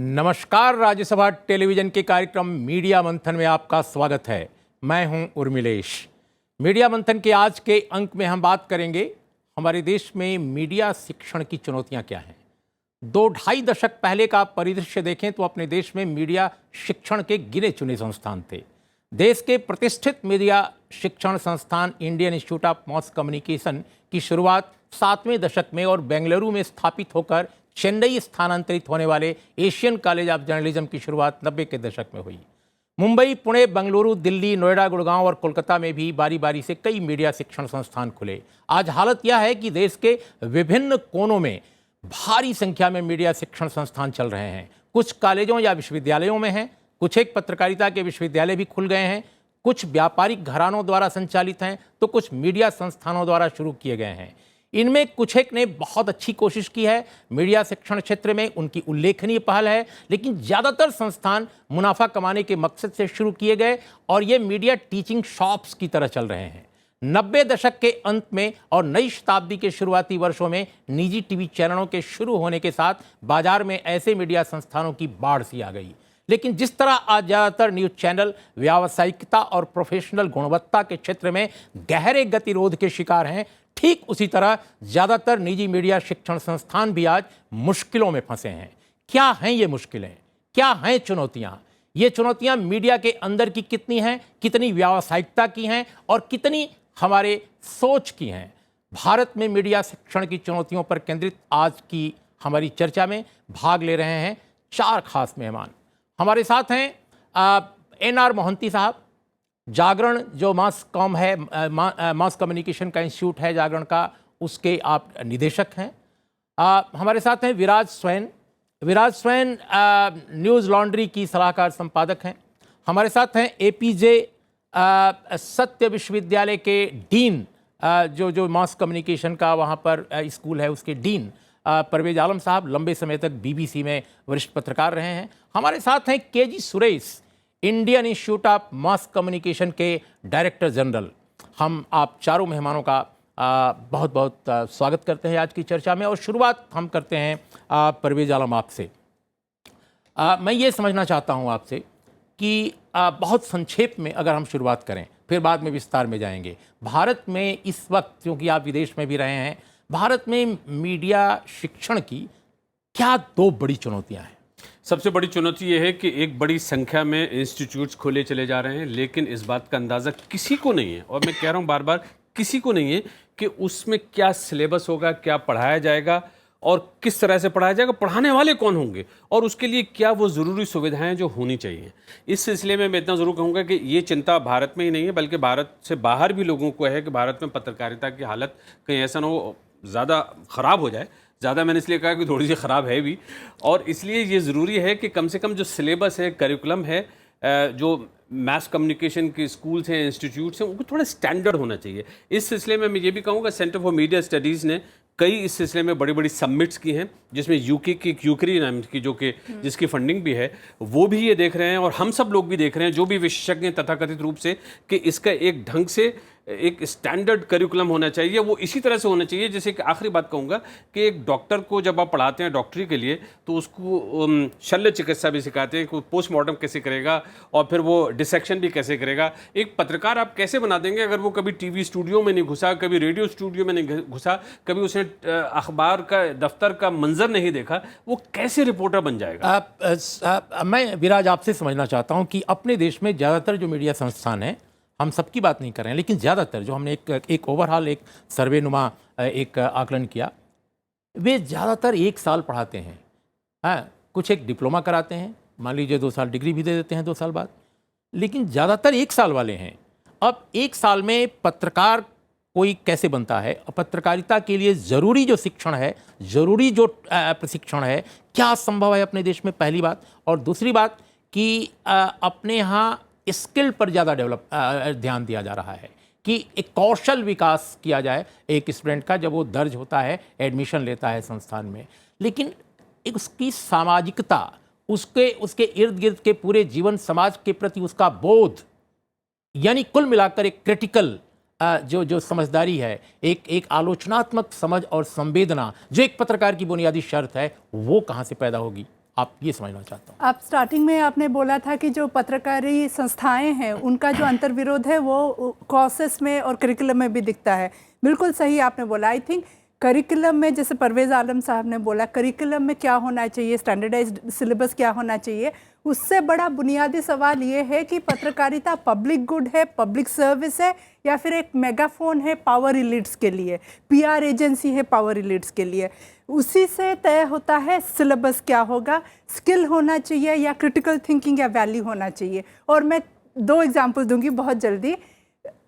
नमस्कार, राज्यसभा टेलीविजन के कार्यक्रम मीडिया मंथन में आपका स्वागत है। मैं हूं उर्मिलेश। मीडिया मंथन के आज के अंक में हम बात करेंगे हमारे देश में मीडिया शिक्षण की चुनौतियां क्या हैं। 2-2.5 दशक पहले का परिदृश्य देखें तो अपने देश में मीडिया शिक्षण के गिने चुने संस्थान थे। देश के प्रतिष्ठित मीडिया शिक्षण संस्थान Indian institute of mass communication की शुरुआत 7वें दशक में और बेंगलुरु में स्थापित होकर चेन्नई स्थानांतरित होने वाले एशियन कॉलेज ऑफ जर्नलिज्म की शुरुआत 90 के दशक में हुई। मुंबई, पुणे, बेंगलुरु, दिल्ली, नोएडा, गुड़गांव और कोलकाता में भी बारी बारी से कई मीडिया शिक्षण संस्थान खुले। आज हालत यह है कि देश के विभिन्न कोनों में भारी संख्या में मीडिया शिक्षण संस्थान चल रहे हैं। कुछ कॉलेजों या विश्वविद्यालयों में हैं, कुछ एक पत्रकारिता के विश्वविद्यालय भी खुल गए हैं, कुछ व्यापारिक घरानों द्वारा संचालित हैं तो कुछ मीडिया संस्थानों द्वारा शुरू किए गए हैं। इनमें कुछ एक ने बहुत अच्छी कोशिश की है, मीडिया शिक्षण क्षेत्र में उनकी उल्लेखनीय पहल है, लेकिन ज़्यादातर संस्थान मुनाफा कमाने के मकसद से शुरू किए गए और ये मीडिया टीचिंग शॉप्स की तरह चल रहे हैं। 90 दशक के अंत में और नई शताब्दी के शुरुआती वर्षों में निजी टीवी चैनलों के शुरू होने के साथ बाजार में ऐसे मीडिया संस्थानों की बाढ़ सी आ गई। लेकिन जिस तरह आज ज़्यादातर न्यूज़ चैनल व्यावसायिकता और प्रोफेशनल गुणवत्ता के क्षेत्र में गहरे गतिरोध के शिकार हैं, ठीक उसी तरह ज़्यादातर निजी मीडिया शिक्षण संस्थान भी आज मुश्किलों में फंसे हैं। क्या हैं ये मुश्किलें, क्या हैं चुनौतियाँ? ये चुनौतियाँ मीडिया के अंदर की कितनी हैं, कितनी व्यावसायिकता की हैं और कितनी हमारे सोच की हैं? भारत में मीडिया शिक्षण की चुनौतियों पर केंद्रित आज की हमारी चर्चा में भाग ले रहे हैं 4 खास मेहमान। हमारे साथ हैं NR मोहंती साहब, जागरण जो मास कॉम है, मास कम्युनिकेशन का इंस्टीट्यूट है जागरण का, उसके आप निदेशक हैं। हमारे साथ हैं विराज स्वैन। विराज स्वैन न्यूज़ लॉन्ड्री की सलाहकार संपादक हैं। हमारे साथ हैं APJ सत्य विश्वविद्यालय के डीन, जो मास कम्युनिकेशन का वहाँ पर स्कूल है उसके डीन परवेज आलम साहब, लंबे समय तक BBC में वरिष्ठ पत्रकार रहे हैं। हमारे साथ हैं KG Suresh, Indian institute of mass communication के डायरेक्टर जनरल। हम आप चारों मेहमानों का बहुत बहुत स्वागत करते हैं आज की चर्चा में और शुरुआत हम करते हैं परवेज आलम आपसे। मैं ये समझना चाहता हूँ आपसे कि बहुत संक्षेप में अगर हम शुरुआत करें, फिर बाद में विस्तार में जाएंगे। भारत में इस वक्त, क्योंकि आप विदेश में भी रहे हैं, भारत में मीडिया शिक्षण की क्या 2 बड़ी चुनौतियाँ हैं? सबसे बड़ी चुनौती ये है कि एक बड़ी संख्या में इंस्टीट्यूट्स खोले चले जा रहे हैं, लेकिन इस बात का अंदाज़ा किसी को नहीं है, और मैं कह रहा हूँ बार बार, किसी को नहीं है कि उसमें क्या सिलेबस होगा, क्या पढ़ाया जाएगा और किस तरह से पढ़ाया जाएगा, पढ़ाने वाले कौन होंगे और उसके लिए क्या वो ज़रूरी सुविधाएं जो होनी चाहिए। इस सिलसिले में मैं इतना ज़रूर कहूँगा कि ये चिंता भारत में ही नहीं है, बल्कि भारत से बाहर भी लोगों को है कि भारत में पत्रकारिता की हालत कहीं ऐसा ना हो ज़्यादा ख़राब हो जाए। ज़्यादा मैंने इसलिए कहा कि थोड़ी सी ख़राब है भी, और इसलिए ये ज़रूरी है कि कम से कम जो सिलेबस है, करिकुलम है, जो मास कम्युनिकेशन के स्कूल्स हैं, इंस्टीट्यूट्स हैं, उनको थोड़ा स्टैंडर्ड होना चाहिए। इस सिलसिले में मैं ये भी कहूँगा, सेंटर फॉर मीडिया स्टडीज़ ने कई इस सिलसिले में बड़ी बड़ी सबमिट्स की हैं, जिसमें यूके की क्यूकरी नाम की, जो कि जिसकी फंडिंग भी है, वो भी ये देख रहे हैं और हम सब लोग भी देख रहे हैं, जो भी विशेषज्ञ हैं तथाकथित रूप से, कि इसका एक ढंग से एक स्टैंडर्ड करिकुलम होना चाहिए। वो इसी तरह से होना चाहिए, जैसे कि आखिरी बात कहूँगा कि एक डॉक्टर को जब आप पढ़ाते हैं डॉक्टरी के लिए, तो उसको शल्य चिकित्सा भी सिखाते हैं कि पोस्टमार्टम कैसे करेगा और फिर वो डिसेक्शन भी कैसे करेगा। एक पत्रकार आप कैसे बना देंगे अगर वो कभी टीवी स्टूडियो में नहीं घुसा, कभी रेडियो स्टूडियो में नहीं घुसा, कभी उसने अखबार का दफ्तर का मंजर नहीं देखा, वो कैसे रिपोर्टर बन जाएगा? मैं विराज आपसे समझना चाहता हूँ कि अपने देश में ज़्यादातर जो मीडिया संस्थान हैं, हम सबकी बात नहीं कर रहे हैं, लेकिन ज़्यादातर जो हमने एक ओवरऑल एक सर्वे नुमा एक आकलन किया, वे ज़्यादातर 1 साल पढ़ाते हैं। हाँ, कुछ एक डिप्लोमा कराते हैं, मान लीजिए 2 साल डिग्री भी दे देते हैं 2 साल बाद, लेकिन ज़्यादातर 1 साल वाले हैं। अब 1 साल में पत्रकार कोई कैसे बनता है, पत्रकारिता के लिए ज़रूरी जो शिक्षण है, ज़रूरी जो प्रशिक्षण है, क्या संभव है अपने देश में, पहली बात। और दूसरी बात कि अपने यहाँ स्किल पर ज़्यादा ध्यान दिया जा रहा है कि एक कौशल विकास किया जाए एक स्टूडेंट का जब वो दर्ज होता है, एडमिशन लेता है संस्थान में, लेकिन एक उसकी सामाजिकता, उसके इर्द गिर्द के पूरे जीवन समाज के प्रति उसका बोध, यानी कुल मिलाकर एक क्रिटिकल जो समझदारी है, एक आलोचनात्मक समझ और संवेदना जो एक पत्रकार की बुनियादी शर्त है, वो कहाँ से पैदा होगी? आप ये समझना चाहता हूँ। आप स्टार्टिंग में आपने बोला था कि जो पत्रकारी संस्थाएं हैं उनका जो अंतर्विरोध है वो कोर्सेस में और करिकुलम में भी दिखता है। बिल्कुल सही आपने बोला। आई थिंक करिकुलम में, जैसे परवेज़ आलम साहब ने बोला, करिकुलम में क्या होना चाहिए, स्टैंडर्डाइज्ड सिलेबस क्या होना चाहिए, उससे बड़ा बुनियादी सवाल ये है कि पत्रकारिता पब्लिक गुड है, पब्लिक सर्विस है, या फिर एक मेगाफोन है पावर इलीट्स के लिए, पीआर एजेंसी है पावर इलीट्स के लिए। उसी से तय होता है सिलेबस क्या होगा, स्किल होना चाहिए या क्रिटिकल थिंकिंग या वैल्यू होना चाहिए। और मैं 2 एग्जाम्पल दूंगी बहुत जल्दी।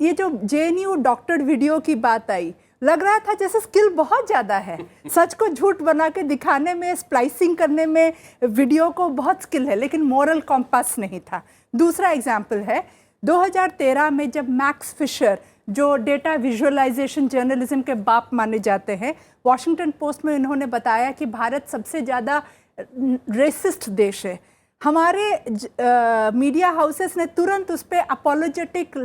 ये जो JNU डॉक्टर्ड वीडियो की बात आई, लग रहा था जैसे स्किल बहुत ज़्यादा है, सच को झूठ बना के दिखाने में, स्प्लाइसिंग करने में वीडियो को बहुत स्किल है, लेकिन मॉरल कॉम्पास नहीं था। दूसरा एग्जाम्पल है 2013 में जब मैक्स फिशर, जो डेटा विजुअलाइजेशन जर्नलिज्म के बाप माने जाते हैं, वॉशिंगटन पोस्ट में इन्होंने बताया कि भारत सबसे ज़्यादा रेसिस्ट देश है। हमारे मीडिया हाउसेस ने तुरंत उस पर अपोलोजेटिक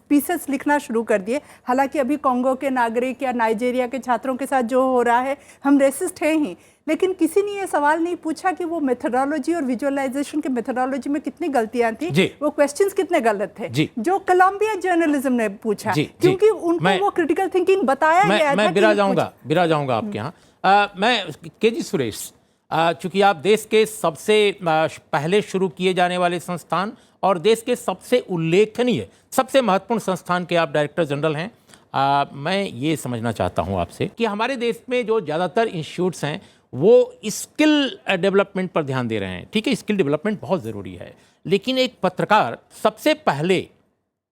पीसेस लिखना शुरू कर दिए। हालांकि अभी कॉन्गो के नागरिक या नाइजीरिया के छात्रों के साथ जो हो रहा है, हम रेसिस्ट हैं ही, लेकिन किसी ने ये सवाल नहीं पूछा कि वो मेथोडोलॉजी और विजुअलाइजेशन के मेथोडोलॉजी में कितनी गलतियां थी, वो क्वेश्चंस कितने गलत थे, जो कोलंबिया जर्नलिज्म ने पूछा, क्योंकि उनको वो क्रिटिकल थिंकिंग बताया गया था। मैं बिरा जाऊंगा आपके यहाँ। मैं केजी सुरेश, चूंकि आप देश के सबसे पहले शुरू किए जाने वाले संस्थान और देश के सबसे उल्लेखनीय, सबसे महत्वपूर्ण संस्थान के आप डायरेक्टर जनरल हैं, मैं ये समझना चाहता हूँ आपसे कि हमारे देश में जो ज़्यादातर इंस्टीट्यूट्स हैं वो स्किल डेवलपमेंट पर ध्यान दे रहे हैं। ठीक है, स्किल डेवलपमेंट बहुत ज़रूरी है, लेकिन एक पत्रकार सबसे पहले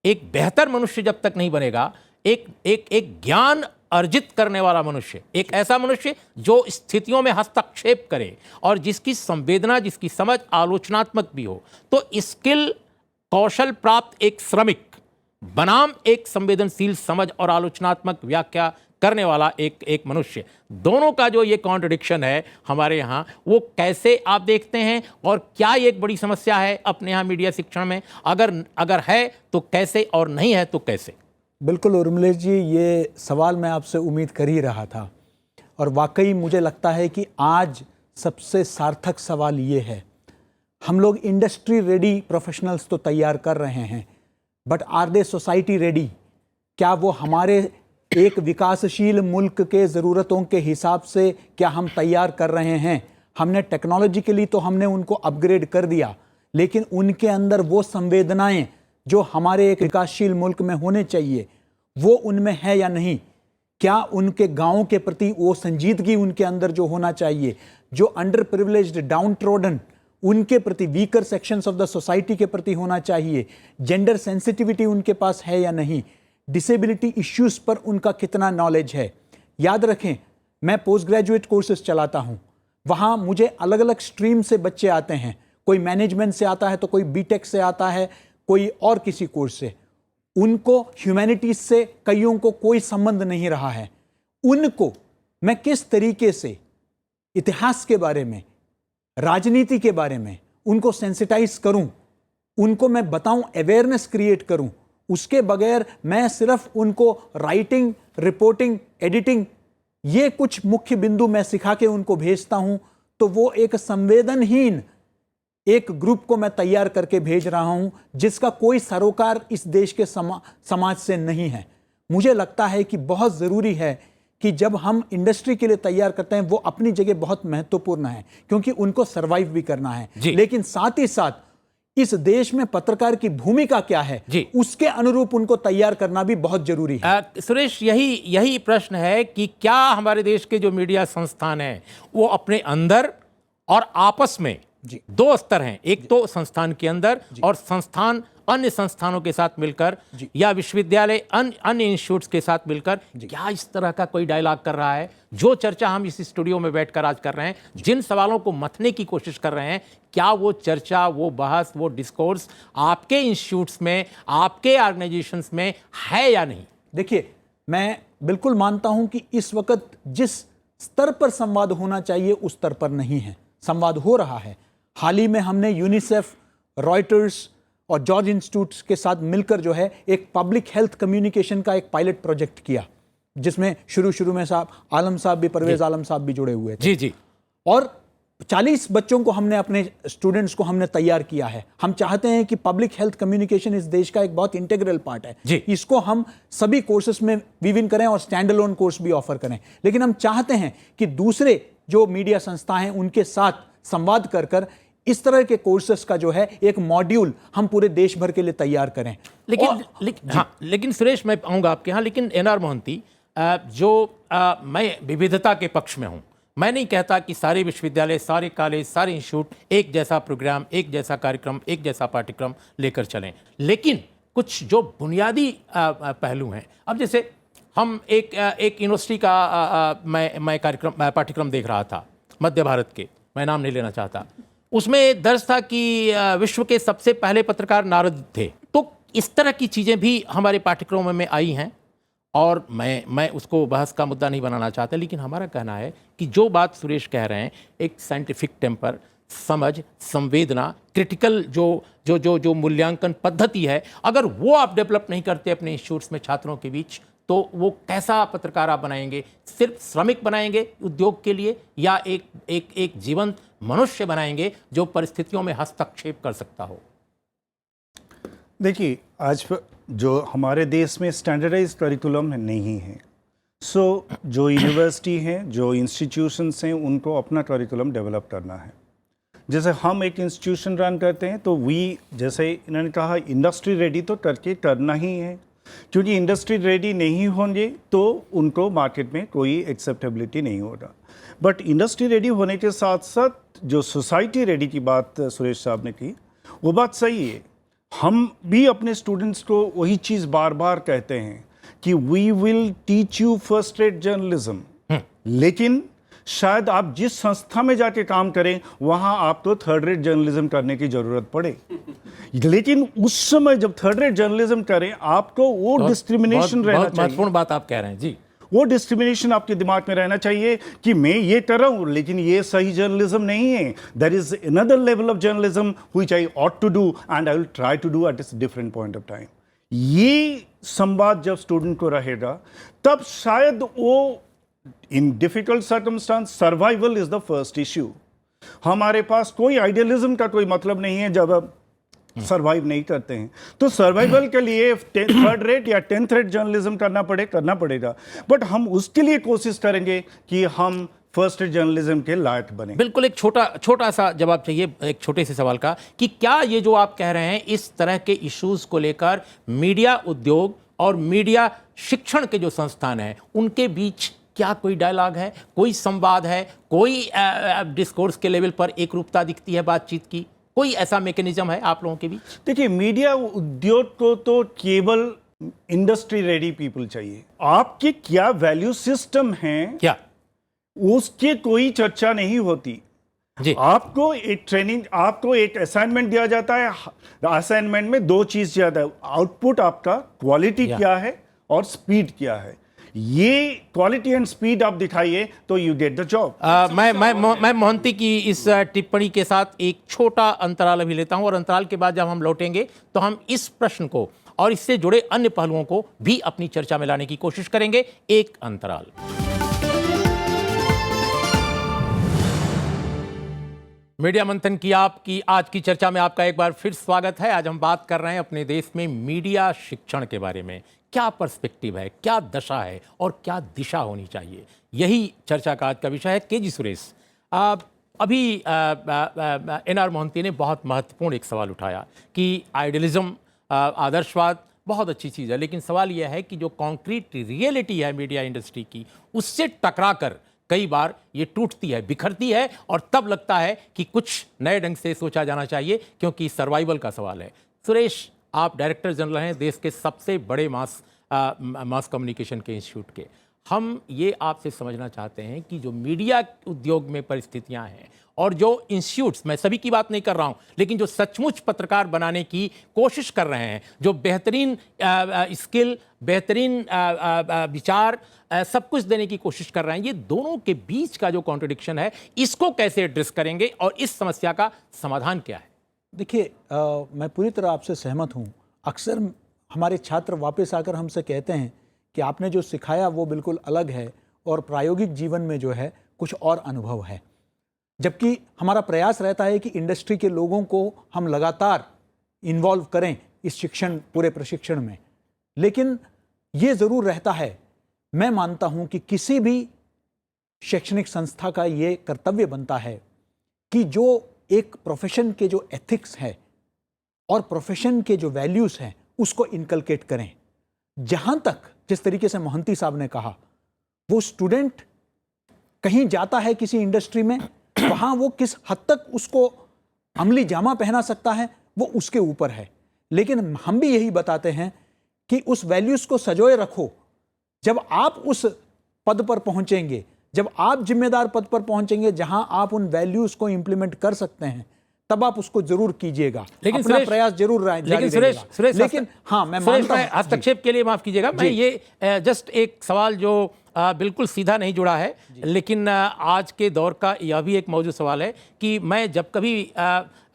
एक बेहतर मनुष्य जब तक नहीं बनेगा, एक ज्ञान अर्जित करने वाला मनुष्य, एक ऐसा मनुष्य जो स्थितियों में हस्तक्षेप करे और जिसकी संवेदना, जिसकी समझ आलोचनात्मक भी हो, तो स्किल, कौशल प्राप्त एक श्रमिक बनाम एक संवेदनशील समझ और आलोचनात्मक व्याख्या करने वाला एक मनुष्य, दोनों का जो ये कॉन्ट्रडिक्शन है हमारे यहाँ, वो कैसे आप देखते हैं और क्या ये एक बड़ी समस्या है अपने यहाँ मीडिया शिक्षण में? अगर है तो कैसे, और नहीं है तो कैसे? बिल्कुल उर्मिलेश जी, ये सवाल मैं आपसे उम्मीद कर ही रहा था, और वाकई मुझे लगता है कि आज सबसे सार्थक सवाल ये है। हम लोग इंडस्ट्री रेडी प्रोफेशनल्स तो तैयार कर रहे हैं, but are they society ready? क्या वो हमारे एक विकासशील मुल्क के ज़रूरतों के हिसाब से क्या हम तैयार कर रहे हैं? हमने टेक्नोलॉजिकली तो हमने उनको अपग्रेड कर दिया, लेकिन उनके अंदर वो संवेदनाएं जो हमारे एक विकासशील मुल्क में होने चाहिए, वो उनमें है या नहीं? क्या उनके गाँव के प्रति वो संजीदगी उनके अंदर जो होना चाहिए, जो अंडर प्रिविलेज्ड, डाउन ट्रोडन, उनके प्रति, weaker sections of the society के प्रति होना चाहिए, जेंडर सेंसिटिविटी उनके पास है या नहीं, डिसेबिलिटी इश्यूज पर उनका कितना नॉलेज है? याद रखें, मैं पोस्ट ग्रेजुएट कोर्सेज चलाता हूँ, वहाँ मुझे अलग अलग स्ट्रीम से बच्चे आते हैं, कोई मैनेजमेंट से आता है तो कोई बीटेक से आता है, कोई और किसी कोर्स से। उनको ह्यूमैनिटीज से कईयों को कोई संबंध नहीं रहा है। उनको मैं किस तरीके से इतिहास के बारे में, राजनीति के बारे में उनको सेंसिटाइज करूं, उनको मैं बताऊं, अवेयरनेस क्रिएट करूं, उसके बगैर मैं सिर्फ उनको राइटिंग, रिपोर्टिंग, एडिटिंग, ये कुछ मुख्य बिंदु मैं सिखा के उनको भेजता हूं, तो वो एक संवेदनहीन एक ग्रुप को मैं तैयार करके भेज रहा हूं, जिसका कोई सरोकार इस देश के समाज से नहीं है। मुझे लगता है कि बहुत ज़रूरी है कि जब हम इंडस्ट्री के लिए तैयार करते हैं, वो अपनी जगह बहुत महत्वपूर्ण है, क्योंकि उनको सर्वाइव भी करना है, लेकिन साथ ही साथ इस देश में पत्रकार की भूमिका क्या है, उसके अनुरूप उनको तैयार करना भी बहुत जरूरी है। सुरेश, यही प्रश्न है कि क्या हमारे देश के जो मीडिया संस्थान हैं वो अपने अंदर और आपस में, दो स्तर हैं, एक तो संस्थान के अंदर और संस्थान अन्य संस्थानों के साथ मिलकर, या विश्वविद्यालय अन्य इंस्टीट्यूट्स के साथ मिलकर, क्या इस तरह का कोई डायलॉग कर रहा है? जो चर्चा हम इस स्टूडियो में बैठकर आज कर रहे हैं, जिन सवालों को मथने की कोशिश कर रहे हैं, क्या वो चर्चा, वो बहस, वो डिस्कोर्स आपके इंस्टीट्यूट्स में, आपके ऑर्गेनाइजेशंस में है या नहीं? देखिए, मैं बिल्कुल मानता हूं कि इस वक्त जिस स्तर पर संवाद होना चाहिए उस स्तर पर नहीं है। संवाद हो रहा है। हाल ही में हमने यूनिसेफ, रॉयटर्स और जॉर्ज इंस्टीट्यूट के साथ मिलकर जो है एक पब्लिक हेल्थ कम्युनिकेशन का एक पायलट प्रोजेक्ट किया, जिसमें शुरू में आलम साहब भी, परवेज आलम साहब भी जुड़े हुए थे। जी। और 40 बच्चों को हमने, अपने स्टूडेंट्स को हमने तैयार किया है। हम चाहते हैं कि पब्लिक हेल्थ कम्युनिकेशन इस देश का एक बहुत इंटीग्रल पार्ट है जी। इसको हम सभी कोर्सेज में वीव इन करें और स्टैंड अलोन कोर्स भी ऑफर करें। लेकिन हम चाहते हैं कि दूसरे जो मीडिया संस्थाएं हैं उनके साथ संवाद कर कर इस तरह के कोर्सेज का जो है एक मॉड्यूल हम पूरे देश भर के लिए तैयार करें। लेकिन सुरेश, मैं आऊँगा आपके यहाँ, लेकिन एनआर मोहंती, मैं विविधता के पक्ष में हूँ। मैं नहीं कहता कि सारे विश्वविद्यालय, सारे कॉलेज, सारे इंस्टीट्यूट एक जैसा प्रोग्राम, एक जैसा कार्यक्रम, एक जैसा पाठ्यक्रम लेकर चलें, लेकिन कुछ जो बुनियादी पहलू हैं, अब जैसे हम एक यूनिवर्सिटी का मैं पाठ्यक्रम देख रहा था मध्य भारत के, मैं नाम नहीं लेना चाहता, उसमें दर्ज था कि विश्व के सबसे पहले पत्रकार नारद थे। तो इस तरह की चीज़ें भी हमारे पाठ्यक्रमों में आई हैं और मैं उसको बहस का मुद्दा नहीं बनाना चाहता, लेकिन हमारा कहना है कि जो बात सुरेश कह रहे हैं, एक साइंटिफिक टेम्पर, समझ, संवेदना, क्रिटिकल जो मूल्यांकन पद्धति है, अगर वो आप डेवलप नहीं करते अपने इंस्टीट्यूट्स में छात्रों के बीच, तो वो कैसा पत्रकार आप बनाएंगे? सिर्फ श्रमिक बनाएंगे उद्योग के लिए, या एक जीवंत मनुष्य बनाएंगे जो परिस्थितियों में हस्तक्षेप कर सकता हो? देखिए, आज जो हमारे देश में स्टैंडर्डाइज करिकुलम नहीं है, सो जो यूनिवर्सिटी हैं, जो इंस्टीट्यूशंस हैं, उनको अपना करिकुलम डेवलप करना है। जैसे हम एक इंस्टीट्यूशन रन करते हैं तो जैसे इन्होंने कहा, इंडस्ट्री रेडी तो करना ही है, क्योंकि इंडस्ट्री रेडी नहीं होंगे तो उनको मार्केट में कोई एक्सेप्टेबिलिटी नहीं होगा। बट इंडस्ट्री रेडी होने के साथ साथ जो सोसाइटी रेडी की बात सुरेश साहब ने की, वो बात सही है। हम भी अपने स्टूडेंट्स को वही चीज़ बार बार कहते हैं कि we will teach you first rate journalism, लेकिन शायद आप जिस संस्था में जाके काम करें वहां आपको थर्ड रेट जर्नलिज्म करने की जरूरत पड़े। लेकिन उस समय जब थर्ड रेट जर्नलिज्म करें, आपको वो डिस्क्रिमिनेशन रहना चाहिए। महत्वपूर्ण बात आप कह रहे हैं जी। वो डिस्क्रिमिनेशन आपके दिमाग में रहना चाहिए कि मैं ये कर रहा हूं, लेकिन ये सही जर्नलिज्म नहीं है। There is another level of journalism which I ought to do and I will try to do at a different point of time. ये संवाद जब स्टूडेंट को रहेगा, तब शायद वो in difficult circumstance survival is the first issue. हमारे पास कोई आइडियलिज्म का कोई मतलब नहीं है जब आप सर्वाइव नहीं करते हैं। तो सर्वाइवल के लिए थर्ड रेट या 10th रेट जर्नलिज्म करना पड़ेगा, बट हम उसके लिए कोशिश करेंगे कि हम फर्स्ट रेट जर्नलिज्म के लायक बने। बिल्कुल, एक छोटा सा जवाब चाहिए एक छोटे से सवाल का, कि क्या ये जो आप कह रहे हैं, इस तरह के इश्यूज को लेकर मीडिया उद्योग और मीडिया शिक्षण के जो संस्थान हैं उनके बीच क्या कोई डायलॉग है, कोई संवाद है, कोई डिस्कोर्स के लेवल पर एक रूपता दिखती है बातचीत की? कोई ऐसा मैकेनिज्म है आप लोगों के बीच? देखिए, मीडिया उद्योग को तो केवल इंडस्ट्री रेडी पीपल चाहिए। आपके क्या वैल्यू सिस्टम हैं, क्या उसके कोई चर्चा नहीं होती जी। आपको एक ट्रेनिंग, आपको एक असाइनमेंट दिया जाता है। असाइनमेंट में दो चीज ज्यादा है, आउटपुट आपका क्वालिटी क्या है और स्पीड क्या है। ये क्वालिटी एंड स्पीड आप दिखाइए तो यू गेट द जॉब। मैं मोहंती की इस टिप्पणी के साथ एक छोटा अंतराल अभी लेता हूं, और अंतराल के बाद जब हम लौटेंगे तो हम इस प्रश्न को और इससे जुड़े अन्य पहलुओं को भी अपनी चर्चा में लाने की कोशिश करेंगे। एक अंतराल। मीडिया मंथन की आपकी आज की चर्चा में आपका एक बार फिर स्वागत है। आज हम बात कर रहे हैं अपने देश में मीडिया शिक्षण के बारे में। क्या पर्सपेक्टिव है, क्या दशा है और क्या दिशा होनी चाहिए, यही चर्चा का आज का विषय है। केजी सुरेश, अभी एनआर मोहंती ने बहुत महत्वपूर्ण एक सवाल उठाया कि आइडियलिज्म, आदर्शवाद बहुत अच्छी चीज़ है, लेकिन सवाल यह है कि जो कॉन्क्रीट रियलिटी है मीडिया इंडस्ट्री की, उससे टकराकर कई बार ये टूटती है, बिखरती है, और तब लगता है कि कुछ नए ढंग से सोचा जाना चाहिए, क्योंकि सर्वाइवल का सवाल है। सुरेश, आप डायरेक्टर जनरल हैं देश के सबसे बड़े मास कम्युनिकेशन के इंस्टीट्यूट के। हम ये आपसे समझना चाहते हैं कि जो मीडिया उद्योग में परिस्थितियां हैं और जो इंस्टीट्यूट्स, मैं सभी की बात नहीं कर रहा हूं, लेकिन जो सचमुच पत्रकार बनाने की कोशिश कर रहे हैं, जो बेहतरीन स्किल, बेहतरीन विचार, सब कुछ देने की कोशिश कर रहे हैं, ये दोनों के बीच का जो कॉन्ट्रडिक्शन है, इसको कैसे एड्रेस करेंगे और इस समस्या का समाधान क्या है? देखिए, मैं पूरी तरह आपसे सहमत हूँ। अक्सर हमारे छात्र वापस आकर हमसे कहते हैं कि आपने जो सिखाया वो बिल्कुल अलग है और प्रायोगिक जीवन में जो है कुछ और अनुभव है। जबकि हमारा प्रयास रहता है कि इंडस्ट्री के लोगों को हम लगातार इन्वॉल्व करें इस पूरे प्रशिक्षण में। लेकिन ये ज़रूर रहता है, मैं मानता हूँ कि किसी भी शैक्षणिक संस्था का ये कर्तव्य बनता है कि जो एक प्रोफेशन के जो एथिक्स है और प्रोफेशन के जो वैल्यूज़ हैं उसको इनकलकेट करें। जहाँ तक जिस तरीके से मोहंती साहब ने कहा, वो स्टूडेंट कहीं जाता है किसी इंडस्ट्री में, वहाँ वो किस हद तक उसको अमली जामा पहना सकता है वो उसके ऊपर है। लेकिन हम भी यही बताते हैं कि उस वैल्यूज़ को सजोए रखो। जब आप उस पद पर पहुंचेंगे, जब आप जिम्मेदार पद पर पहुंचेंगे जहां आप उन वैल्यूज़ को इंप्लीमेंट कर सकते हैं, तब आप उसको जरूर कीजिएगा, लेकिन अपना सुरेश, प्रयास जरूर जारी लेकिन सुरेश, रहिएगा। सुरेश लेकिन हाँ, मैं मानता हूं, हस्तक्षेप के लिए माफ कीजिएगा, मैं ये जस्ट एक सवाल जो बिल्कुल सीधा नहीं जुड़ा है, लेकिन आज के दौर का यह भी एक मौजूद सवाल है कि मैं जब कभी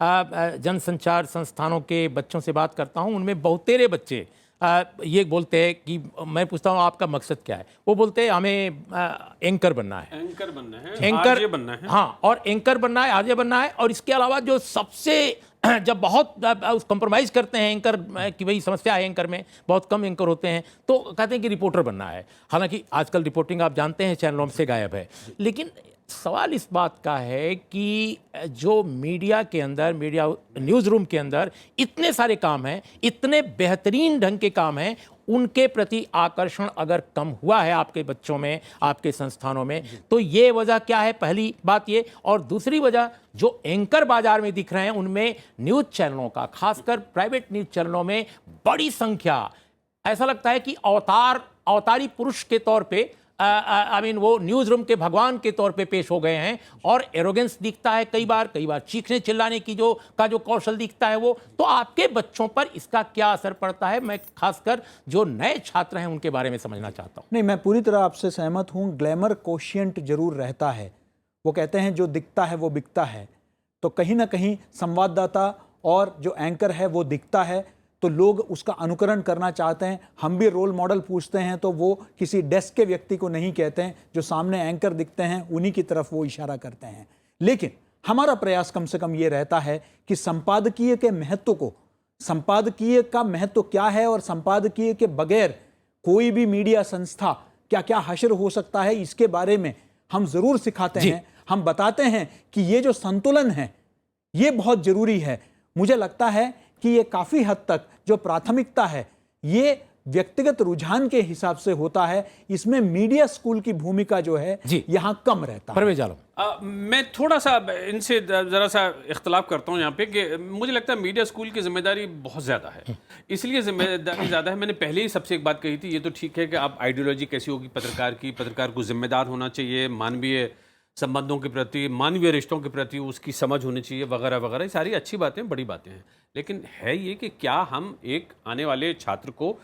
जनसंचार संस्थानों के बच्चों से बात करता हूं, उनमें बहुतेरे बच्चे ये बोलते हैं कि मैं पूछता हूँ आपका मकसद क्या है, वो बोलते हैं हमें एंकर बनना है, एंकर बनना है, एंकर आरजे बनना है। हाँ, और एंकर बनना है, आरजे बनना है। और इसके अलावा जो सबसे जब बहुत कंप्रोमाइज़ करते हैं एंकर की भाई समस्या है एंकर में, बहुत कम एंकर होते हैं, तो कहते हैं कि रिपोर्टर बनना है। हालांकि आजकल रिपोर्टिंग आप जानते हैं चैनलों से गायब है। लेकिन सवाल इस बात का है कि जो मीडिया के अंदर, मीडिया न्यूज़ रूम के अंदर इतने सारे काम हैं, इतने बेहतरीन ढंग के काम हैं, उनके प्रति आकर्षण अगर कम हुआ है आपके बच्चों में, आपके संस्थानों में, तो ये वजह क्या है? पहली बात ये। और दूसरी वजह, जो एंकर बाजार में दिख रहे हैं उनमें न्यूज़ चैनलों का, खासकर प्राइवेट न्यूज़ चैनलों में बड़ी संख्या, ऐसा लगता है कि अवतारी पुरुष के तौर पे वो न्यूज़ रूम के भगवान के तौर पे पेश हो गए हैं। और एरोगेंस दिखता है कई बार चीखने चिल्लाने की जो कौशल दिखता है वो। तो आपके बच्चों पर इसका क्या असर पड़ता है? मैं खासकर जो नए छात्र हैं उनके बारे में समझना चाहता हूँ। नहीं, मैं पूरी तरह आपसे सहमत हूँ। ग्लैमर कोशिएंट जरूर रहता है। वो कहते हैं जो दिखता है वो बिकता है। तो कहीं ना कहीं संवाददाता और जो एंकर है वो दिखता है तो लोग उसका अनुकरण करना चाहते हैं। हम भी रोल मॉडल पूछते हैं तो वो किसी डेस्क के व्यक्ति को नहीं कहते हैं, जो सामने एंकर दिखते हैं उन्हीं की तरफ वो इशारा करते हैं। लेकिन हमारा प्रयास कम से कम ये रहता है कि संपादकीय के महत्व को, संपादकीय का महत्व क्या है और संपादकीय के बगैर कोई भी मीडिया संस्था क्या क्या हासिल हो सकता है, इसके बारे में हम जरूर सिखाते हैं। हम बताते हैं कि ये जो संतुलन है ये बहुत जरूरी है। मुझे लगता है कि ये काफी हद तक जो प्राथमिकता है ये व्यक्तिगत रुझान के हिसाब से होता है। इसमें मीडिया स्कूल की भूमिका जो है यहाँ कम रहता है। परवेज आलम, मैं थोड़ा सा इनसे ज़रा सा इख्तलाफ करता हूँ यहाँ पे कि मुझे लगता है मीडिया स्कूल की जिम्मेदारी बहुत ज़्यादा है। इसलिए जिम्मेदारी ज़्यादा है, मैंने पहले ही सबसे एक बात कही थी, ये तो ठीक है कि आप आइडियोलॉजी कैसी होगी पत्रकार की, पत्रकार को जिम्मेदार होना चाहिए, मानवीय संबंधों के प्रति, मानवीय रिश्तों के प्रति उसकी समझ होनी चाहिए वगैरह वगैरह। ये सारी अच्छी बातें, बड़ी बातें हैं। लेकिन है ये कि क्या हम एक आने वाले छात्र को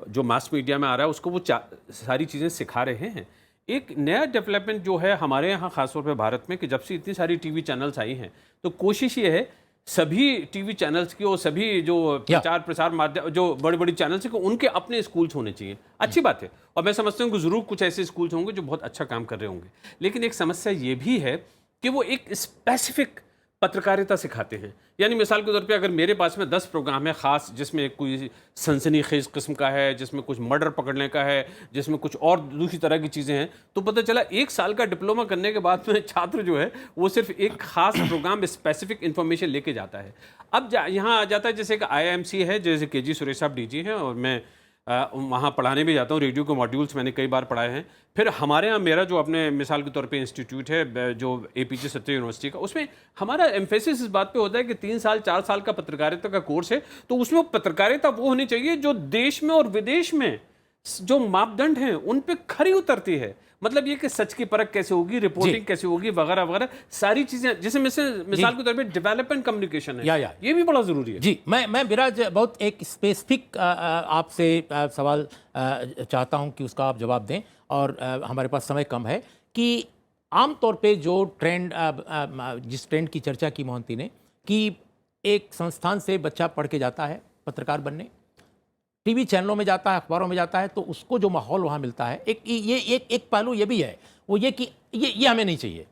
जो मास मीडिया में आ रहा है उसको वो सारी चीज़ें सिखा रहे हैं? एक नया डेवलपमेंट जो है हमारे यहाँ खासतौर पे भारत में, कि जब से इतनी सारी टीवी चैनल्स आई हैं तो कोशिश ये है सभी टीवी चैनल्स की और सभी जो प्रचार प्रसार माध्यम, जो बड़ी बड़ी चैनल्स हैं, उनके अपने स्कूल्स होने चाहिए। अच्छी बात है, और मैं समझता हूँ कि ज़रूर कुछ ऐसे स्कूल्स होंगे जो बहुत अच्छा काम कर रहे होंगे। लेकिन एक समस्या ये भी है कि वो एक स्पेसिफिक पत्रकारिता सिखाते हैं। यानी मिसाल के तौर पे अगर मेरे पास में 10 प्रोग्राम है ख़ास, जिसमें कोई सनसनीखेज किस्म का है, जिसमें कुछ मर्डर पकड़ने का है, जिसमें कुछ और दूसरी तरह की चीज़ें हैं, तो पता चला 1 साल का डिप्लोमा करने के बाद में छात्र जो है वो सिर्फ एक ख़ास प्रोग्राम स्पेसिफिक इन्फॉर्मेशन लेके जाता है। अब यहाँ आ जाता है जैसे कि IIMC है, जैसे KG सुरेश साहब DG हैं, और मैं वहाँ पढ़ाने भी जाता हूँ। रेडियो के मॉड्यूल्स मैंने कई बार पढ़ाए हैं। फिर हमारे यहाँ मेरा जो अपने मिसाल के तौर पे इंस्टीट्यूट है जो APJ सत्य यूनिवर्सिटी का, उसमें हमारा एम्फेसिस इस बात पे होता है कि 3 साल 4 साल का पत्रकारिता का कोर्स है, तो उसमें पत्रकारिता वो होनी चाहिए जो देश में और विदेश में जो मापदंड हैं उन पे खरी उतरती है। मतलब ये कि सच की परख कैसे होगी, रिपोर्टिंग कैसे होगी वगैरह वगैरह सारी चीजें, जिसे मिसाल के तौर पे डेवलपमेंट कम्युनिकेशन है, ये भी बड़ा जरूरी है। जी, मैं विराज बहुत एक स्पेसिफिक आपसे सवाल चाहता हूं कि उसका आप जवाब दें, और हमारे पास समय कम है, कि आमतौर पे जो ट्रेंड, जिस ट्रेंड की चर्चा की मोहंती ने, कि एक संस्थान से बच्चा पढ़ के जाता है पत्रकार बनने, टीवी चैनलों में जाता है, अखबारों में जाता है, तो उसको जो माहौल वहाँ मिलता है, एक पहलू ये भी है, वो ये कि ये हमें नहीं चाहिए,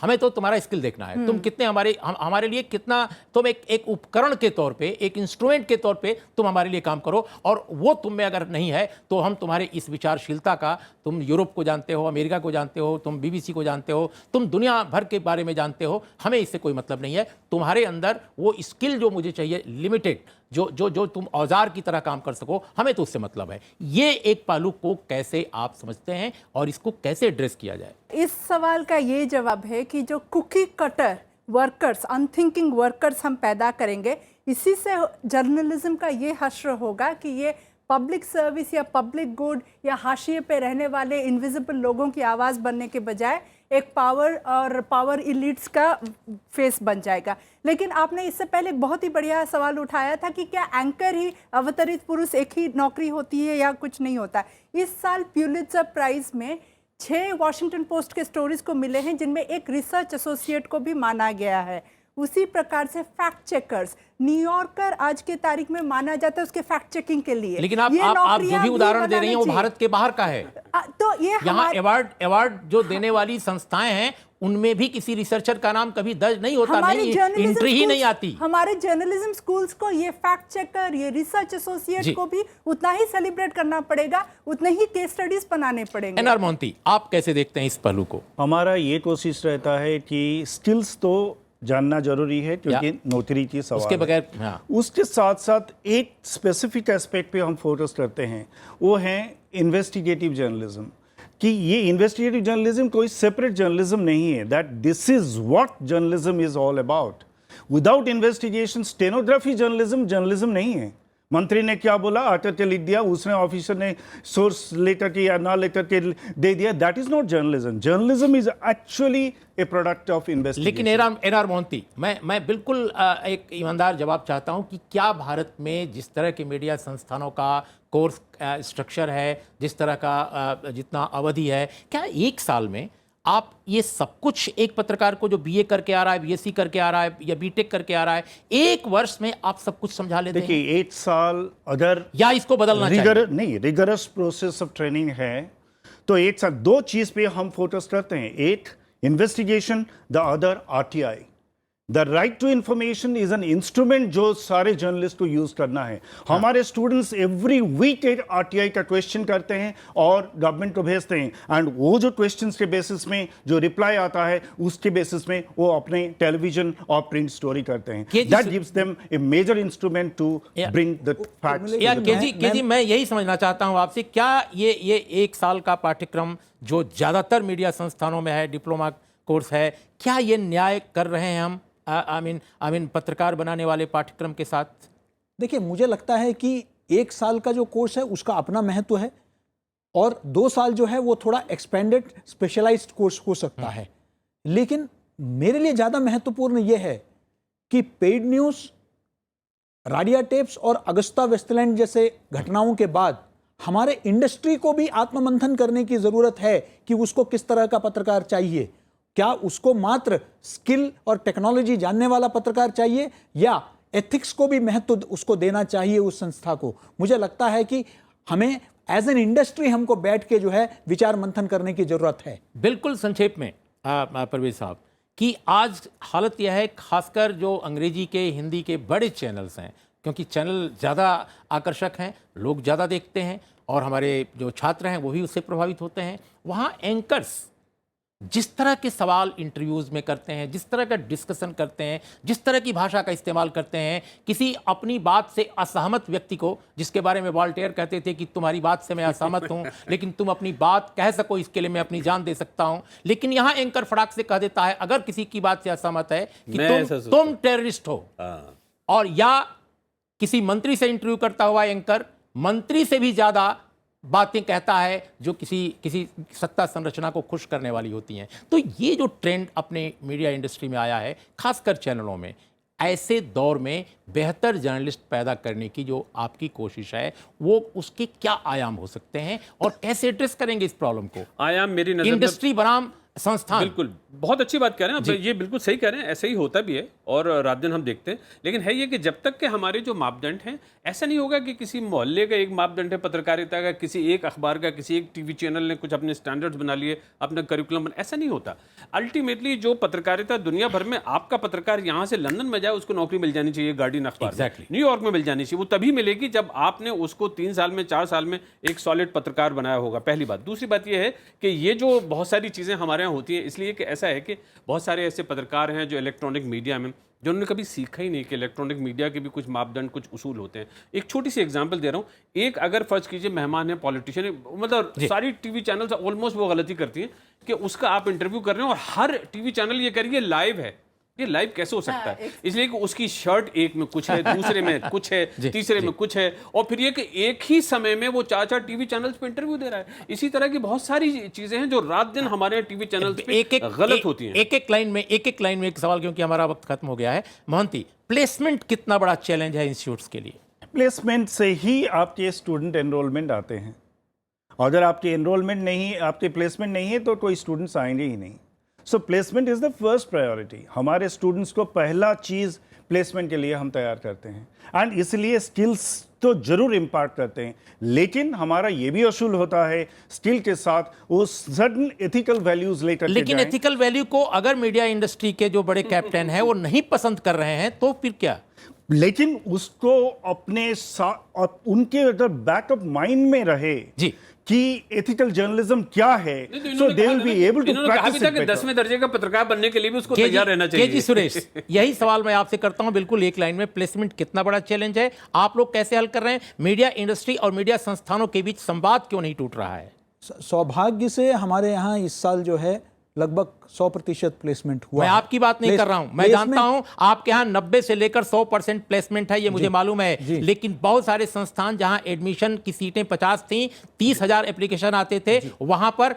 हमें तो तुम्हारा स्किल देखना है, तुम कितने हमारे लिए कितना, तुम एक उपकरण के तौर पे, एक इंस्ट्रूमेंट के तौर पे तुम हमारे लिए काम करो, और वो तुम में अगर नहीं है तो हम तुम्हारे इस विचारशीलता का, तुम यूरोप को जानते हो, अमेरिका को जानते हो, तुम बीबीसी को जानते हो, तुम दुनिया भर के बारे में जानते हो, हमें इससे कोई मतलब नहीं है। तुम्हारे अंदर वो स्किल जो मुझे चाहिए, लिमिटेड, जो तुम औजार की तरह काम कर सको, हमें तो उससे मतलब है। ये एक पहलू को कैसे आप समझते हैं और इसको कैसे एड्रेस किया जाए? इस सवाल का ये जवाब है कि जो cookie cutter workers, unthinking workers हम पैदा करेंगे, इसी से जर्नलिज्म का ये हश्र होगा कि ये पब्लिक सर्विस या पब्लिक गुड या हाशिए पे रहने वाले इनविजिबल लोगों की आवाज़ बनने के बजाय एक पावर इलीट्स का फेस बन जाएगा। लेकिन आपने इससे पहले बहुत ही बढ़िया सवाल उठाया था कि क्या एंकर ही अवतरित पुरुष एक ही नौकरी होती है या कुछ नहीं होता। इस साल प्यूलिट्जर प्राइज में 6 वॉशिंगटन पोस्ट के स्टोरीज को मिले हैं, जिनमें एक रिसर्च एसोसिएट को भी माना गया है। उसी प्रकार से फैक्ट चेकर्स, न्यूयॉर्कर आज के तारीख में माना जाता है उसके फैक्ट चेकिंग के लिए। लेकिन आप जो भी उदाहरण दे रही हैं वो भारत के बाहर का है। तो ये यहाँ अवार्ड जो देने वाली संस्थाएं हैं उनमें भी किसी रिसर्चर का नाम कभी दर्ज नहीं होता, नहीं, एंट्री ही नहीं आती। हमारे जर्नलिज्म स्कूल्स को ये फैक्ट चेकर, ये रिसर्च एसोसिएट को भी उतना ही सेलिब्रेट करना पड़ेगा, उतने ही केस स्टडीज बनाने पड़ेंगे। एनआर मोहंती, आप कैसे देखते हैं इस पहलू को? हमारा ये कोशिश रहता है कि स्किल्स तो जानना जरूरी है, क्योंकि नौकरी की सवाल उसके बगैर उसके साथ साथ एक स्पेसिफिक एस्पेक्ट पे हम फोकस करते हैं, वो है इन्वेस्टिगेटिव जर्नलिज्म। कि ये इन्वेस्टिगेटिव जर्नलिज्म कोई सेपरेट जर्नलिज्म नहीं है, that this is what journalism is all about. Without investigation stenography journalism नहीं है। मंत्री ने क्या बोला, आकर के लिख दिया, उसने ऑफिसर ने सोर्स लेकर के या ना लेकर के दे दिया, that is not journalism. Journalism is actually A product of investigation. लेकिन एनआर मोहंती, मैं बिल्कुल एक ईमानदार जवाब चाहता हूं कि क्या भारत में जिस तरह के मीडिया संस्थानों का कोर्स स्ट्रक्चर है, जिस तरह का जितना अवधि है, क्या एक साल में आप ये सब कुछ एक पत्रकार को जो बीए करके आ रहा है, बीएससी करके आ रहा है या बीटेक करके आ रहा है, एक वर्ष में आप सब कुछ समझा लेते हैं? देखिए, 1 साल अगर या इसको बदलना चाहिए? नहीं, रिगरस प्रोसेस ऑफ ट्रेनिंग है तो 1 साल 2 चीज पे हम फोकस करते हैं, एक investigation, the other RTI. The right to information is an instrument जो सारे जर्नलिस्ट को यूज करना है। हमारे स्टूडेंट्स एवरी वीक एक आरटीआई का क्वेश्चन करते हैं और गवर्नमेंट को भेजते हैं, एंड वो जो क्वेश्चंस के बेसिस में जो रिप्लाई आता है उसके बेसिस में वो अपने टेलीविजन और प्रिंट स्टोरी करते हैं। That gives them a major instrument to bring the facts. या केजी मैं यही समझना चाहता हूं आपसे, क्या ये 1 साल का पाठ्यक्रम जो ज्यादातर मीडिया संस्थानों में है, डिप्लोमा कोर्स है, क्या ये न्याय कर रहे हैं हम आई मीन पत्रकार बनाने वाले पाठ्यक्रम के साथ? देखिए, मुझे लगता है कि 1 साल का जो कोर्स है उसका अपना महत्व है, और 2 साल जो है वो थोड़ा एक्सपेंडेड स्पेशलाइज्ड कोर्स हो सकता है। लेकिन मेरे लिए ज़्यादा महत्वपूर्ण ये है कि पेड न्यूज़, राडिया टेप्स और अगस्ता वेस्टलैंड जैसे घटनाओं के बाद हमारे इंडस्ट्री को भी आत्ममंथन करने की ज़रूरत है कि उसको किस तरह का पत्रकार चाहिए। क्या उसको मात्र स्किल और टेक्नोलॉजी जानने वाला पत्रकार चाहिए, या एथिक्स को भी महत्व उसको देना चाहिए उस संस्था को? मुझे लगता है कि हमें एज एन इंडस्ट्री हमको बैठ के जो है विचार मंथन करने की जरूरत है। बिल्कुल संक्षेप में परवेज साहब, कि आज हालत यह है, खासकर जो अंग्रेजी के, हिंदी के बड़े चैनल्स हैं, क्योंकि चैनल ज़्यादा आकर्षक हैं, लोग ज़्यादा देखते हैं, और हमारे जो छात्र हैं वो भी उससे प्रभावित होते हैं, वहाँ एंकर्स जिस तरह के सवाल इंटरव्यूज़ में करते हैं, जिस तरह का डिस्कशन करते हैं, जिस तरह की भाषा का इस्तेमाल करते हैं, किसी अपनी बात से असहमत व्यक्ति को, जिसके बारे में वॉल्टेयर कहते थे कि तुम्हारी बात से मैं असहमत हूं, लेकिन तुम अपनी बात कह सको इसके लिए मैं अपनी जान दे सकता हूं, लेकिन यहां एंकर फटाक से कह देता है अगर किसी की बात से असहमत है कि तुम टेररिस्ट हो। और या किसी मंत्री से इंटरव्यू करता हुआ एंकर मंत्री से भी ज़्यादा बातें कहता है जो किसी सत्ता संरचना को खुश करने वाली होती हैं। तो ये जो ट्रेंड अपने मीडिया इंडस्ट्री में आया है, खासकर चैनलों में, ऐसे दौर में बेहतर जर्नलिस्ट पैदा करने की जो आपकी कोशिश है, वो उसके क्या आयाम हो सकते हैं और कैसे एड्रेस करेंगे इस प्रॉब्लम को? आयाम मेरी नजर इंडस्ट्री बनाम संस्थान। बिल्कुल, बहुत अच्छी बात कह रहे हैं आप, ये बिल्कुल सही कह रहे हैं, ऐसे ही होता भी है और रात दिन हम देखते हैं। लेकिन है ये कि जब तक के हमारे जो मापदंड हैं, ऐसा नहीं होगा कि किसी मोहल्ले का एक मापदंड है पत्रकारिता का, किसी एक अखबार का, किसी एक टीवी चैनल ने कुछ अपने स्टैंडर्ड्स बना लिए, अपना करिकुलम, ऐसा नहीं होता। अल्टीमेटली जो पत्रकारिता दुनिया भर में, आपका पत्रकार यहाँ से लंदन में जाए, उसको नौकरी मिल जानी चाहिए गार्डियन अखबार में, न्यूयॉर्क में मिल जानी चाहिए। वो तभी मिलेगी जब आपने उसको 3 साल में, 4 साल में एक सॉलिड पत्रकार बनाया होगा, पहली बात। दूसरी बात यह है कि ये जो बहुत सारी चीज़ें हमारे यहाँ होती हैं, इसलिए कि ऐसा है कि बहुत सारे ऐसे पत्रकार हैं जो इलेक्ट्रॉनिक मीडिया में, जिन्होंने कभी सीखा ही नहीं कि इलेक्ट्रॉनिक मीडिया के भी कुछ मापदंड, कुछ उसूल होते हैं। एक छोटी सी एग्जांपल दे रहा हूँ। एक अगर फर्ज कीजिए मेहमान है, पॉलिटिशियन, मतलब सारी टीवी चैनल्स ऑलमोस्ट वो गलती करती हैं कि उसका आप इंटरव्यू कर रहे हैं और हर टीवी चैनल ये कह रही है लाइव है। ये लाइव कैसे हो सकता है? इसलिए कि उसकी शर्ट एक में कुछ है, दूसरे में कुछ है, तीसरे में कुछ है, और फिर ये कि एक ही समय में वो 4-4 टीवी चैनल्स पे इंटरव्यू दे रहा है। इसी तरह की बहुत सारी चीजें हैं जो रात दिन हमारे टीवी चैनल्स पे गलत होती हैं। एक लाइन में एक सवाल, क्योंकि हमारा वक्त खत्म हो गया है। मोहंती, प्लेसमेंट कितना बड़ा चैलेंज है इंस्टीट्यूट्स के लिए? प्लेसमेंट से ही आपके स्टूडेंट एनरोलमेंट आते हैं, और अगर आपकी एनरोलमेंट नहीं, आपके प्लेसमेंट नहीं है तो कोई स्टूडेंट्स आएंगे ही नहीं। So placement is the first priority. हमारे स्टूडेंट्स को पहला चीज़ प्लेसमेंट के लिए हम तैयार करते हैं, एंड इसलिए स्किल्स तो जरूर इम्पार्ट करते हैं, लेकिन हमारा ये भी असूल होता है स्किल के साथ वो सर्टन एथिकल वैल्यूज लेकर, लेकिन एथिकल वैल्यू को अगर मीडिया इंडस्ट्री के जो बड़े कैप्टन हैं वो नहीं पसंद कर रहे हैं तो फिर क्या? लेकिन उसको अपने साथ, उनके अगर बैक ऑफ माइंड में रहे जी कि एथिकल जर्नलिज्म क्या है, so they will be able to practise it better. 10वें दर्जे का पत्रकार बनने के लिए भी उसको तैयार रहना चाहिए। केजी सुरेश, यही सवाल मैं आपसे करता हूं बिल्कुल एक लाइन में। प्लेसमेंट कितना बड़ा चैलेंज है, आप लोग कैसे हल कर रहे हैं? मीडिया इंडस्ट्री और मीडिया संस्थानों के बीच संवाद क्यों नहीं टूट रहा है? सौभाग्य से हमारे यहाँ इस साल जो है लगभग 100% प्लेसमेंट हुआ। मैं आपकी बात नहीं कर रहा हूं, मैं जानता हूं आपके यहाँ 90 से लेकर 100% प्लेसमेंट है, ये मुझे मालूम है। लेकिन बहुत सारे संस्थान जहां एडमिशन की सीटें 50 थी, 30,000 एप्लीकेशन आते थे, वहां पर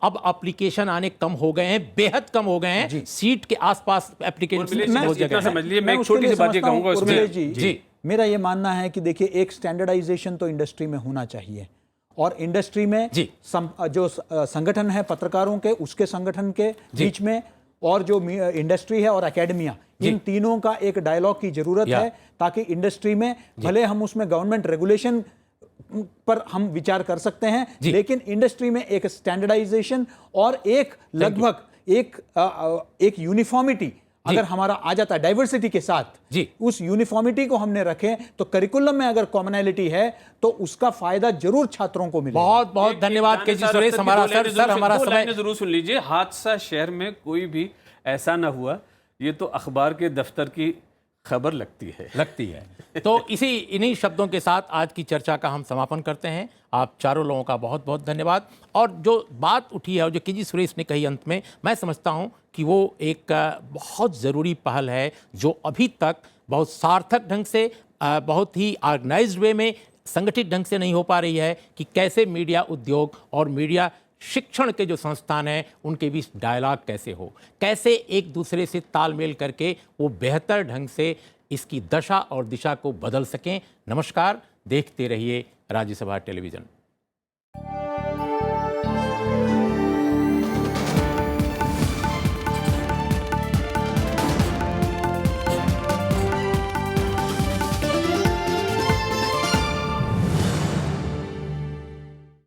अब एप्लीकेशन आने कम हो गए हैं, बेहद कम हो गए हैं। सीट के आसपास एप्लीकेशन हो इतना समझ लिए। मैं एक छोटी सी बात ये कहूंगा उसमें जी, मेरा ये मानना है कि देखिए एक स्टैंडर्डाइजेशन तो इंडस्ट्री में होना चाहिए, और इंडस्ट्री में जो संगठन है पत्रकारों के, उसके संगठन के बीच में, और जो इंडस्ट्री है और एकेडमिया, इन तीनों का एक डायलॉग की जरूरत है, ताकि इंडस्ट्री में भले हम उसमें गवर्नमेंट रेगुलेशन पर हम विचार कर सकते हैं, लेकिन इंडस्ट्री में एक स्टैंडर्डाइजेशन और एक लगभग एक यूनिफॉर्मिटी अगर हमारा आ जाता है डाइवर्सिटी के साथ, उस यूनिफॉर्मिटी को हमने रखें तो करिकुलम में अगर कॉमनैलिटी है तो उसका फायदा जरूर छात्रों को मिलेगा। बहुत बहुत धन्यवाद केजी सुरेश। हमारा सर हमारा समय जरूर सुन लीजिए। हादसा शहर में कोई भी ऐसा ना हुआ, ये तो अखबार के दफ्तर की खबर लगती है। तो इन्हीं शब्दों के साथ आज की चर्चा का हम समापन करते हैं। आप चारों लोगों का बहुत बहुत धन्यवाद। और जो बात उठी है और जो केजी सुरेश ने कही अंत में, मैं समझता हूं कि वो एक बहुत ज़रूरी पहल है जो अभी तक बहुत सार्थक ढंग से, बहुत ही ऑर्गेनाइज्ड वे में, संगठित ढंग से नहीं हो पा रही है कि कैसे मीडिया उद्योग और मीडिया शिक्षण के जो संस्थान हैं उनके बीच डायलॉग कैसे हो, कैसे एक दूसरे से तालमेल करके वो बेहतर ढंग से इसकी दशा और दिशा को बदल सकें। नमस्कार, देखते रहिए राज्यसभा टेलीविज़न।